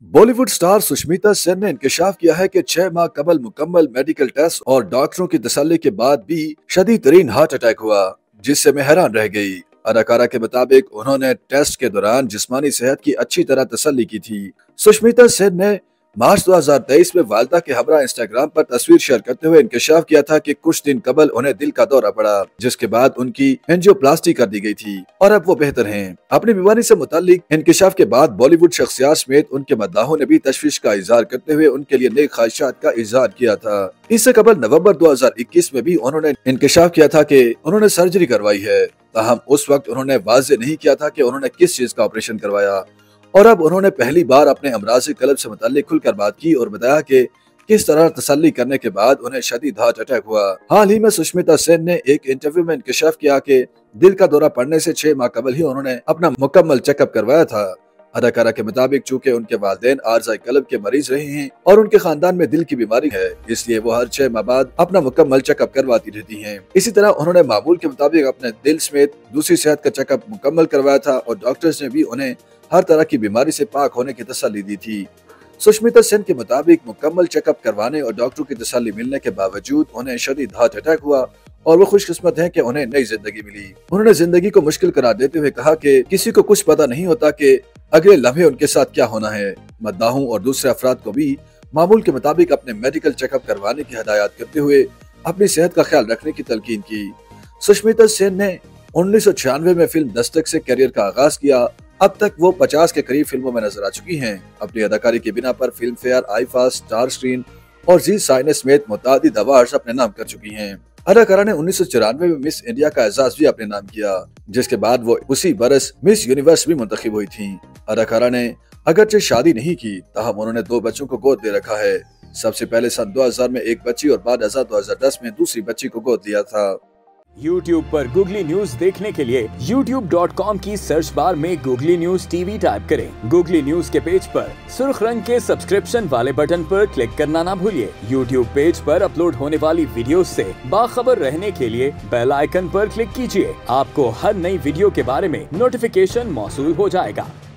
Bollywood star Sushmita Sen ने इंकशाफ किया है कि 6 माह कबल मुकम्मल मेडिकल टेस्ट और डॉक्टरों की तसल्ली के बाद भी शदीद तरीन हार्ट अटैक हुआ, जिससे मैं हैरान रह गई। अदाकारा के मुताबिक उन्होंने टेस्ट के दौरान जिस्मानी सेहत की अच्छी तरह तसल्ली की थी। सुष्मिता सेन ने मार्च 2023 में वालदा के हमरा इंस्टाग्राम पर तस्वीर शेयर करते हुए इंकशाफ किया था कि कुछ दिन कबल उन्हें दिल का दौरा पड़ा, जिसके बाद उनकी एंजियोप्लास्टी कर दी गई थी और अब वो बेहतर हैं। अपनी बीमारी से मुतालिक इंकशाफ के बाद बॉलीवुड शख्सियात समेत उनके मद्दाहों ने भी तशवीश का इजहार करते हुए उनके लिए नेक ख्वाहिशात का इजहार किया था। इससे कबल नवंबर 2021 में भी उन्होंने इंकशाफ किया था कि उन्होंने सर्जरी करवाई है, ताहम उस वक्त उन्होंने वाज़ेह नहीं किया था कि उन्होंने किस चीज का ऑपरेशन करवाया। और अब उन्होंने पहली बार अपने अमराज़ कल्ब से मुताल्लिक खुलकर बात की और बताया कि किस तरह तसल्ली करने के बाद उन्हें शदीद हार्ट अटैक हुआ। हाल ही में सुष्मिता सेन ने एक इंटरव्यू में इंकशाफ किया कि दिल का दौरा पड़ने से 6 माह कबल ही उन्होंने अपना मुकम्मल चेकअप करवाया था। अदाकारा के मुताबिक चूँकि उनके वालिदैन आर्ज़ाए कल्ब के मरीज रहे हैं और उनके खानदान में दिल की बीमारी है, इसलिए वो हर 6 माह बाद अपना मुकम्मल चेकअप करवाती रहती हैं। इसी तरह उन्होंने मामूल के मुताबिक अपने दिल समेत दूसरी सेहत का चेकअप मुकम्मल करवाया था और डॉक्टर्स ने भी उन्हें हर तरह की बीमारी से पाक होने की तसल्ली दी थी। सुष्मिता सेन के मुताबिक मुकम्मल चेकअप करवाने और डॉक्टरों की तसल्ली मिलने के बावजूद उन्हें शदीद हार्ट अटैक हुआ और वो खुशकिस्मत हैं कि उन्हें नई जिंदगी मिली। उन्होंने जिंदगी को मुश्किल करार देते हुए कहा कि किसी को कुछ पता नहीं होता कि अगले लम्हे उनके साथ क्या होना है। मद्दाहों और दूसरे अफराद को भी मामूल के मुताबिक अपने मेडिकल चेकअप करवाने की हिदायत करते हुए अपनी सेहत का ख्याल रखने की तलकीन की। सुष्मिता सेन ने 1996 में फिल्म दस्तक से करियर का आगाज किया। अब तक वो 50 के करीब फिल्मों में नजर आ चुकी हैं। अपनी अदाकारी की बिना पर film fair, IIFA, star screen और जी साइने समेत मुतादिद अवार्ड्स अपने नाम कर चुकी हैं। अदाकारा ने 1994 में मिस इंडिया का एजाज भी अपने नाम किया, जिसके बाद वो उसी बरस मिस यूनिवर्स भी मुंतखब हुई थी। अदाकारा ने अगरचे शादी नहीं की, ताहम उन्होंने 2 बच्चों को गोद दे रखा है। सबसे पहले सन 2000 में एक बच्ची और बाद 2010 में दूसरी बच्ची को गोद दिया था। YouTube पर गूगली न्यूज देखने के लिए youtube.com की सर्च बार में गूगली न्यूज टीवी टाइप करें। गूगली न्यूज के पेज पर सुर्ख रंग के सब्सक्रिप्शन वाले बटन पर क्लिक करना ना भूलिए। YouTube पेज पर अपलोड होने वाली वीडियोस से बाखबर रहने के लिए बेल आइकन पर क्लिक कीजिए। आपको हर नई वीडियो के बारे में नोटिफिकेशन मौसूल हो जाएगा।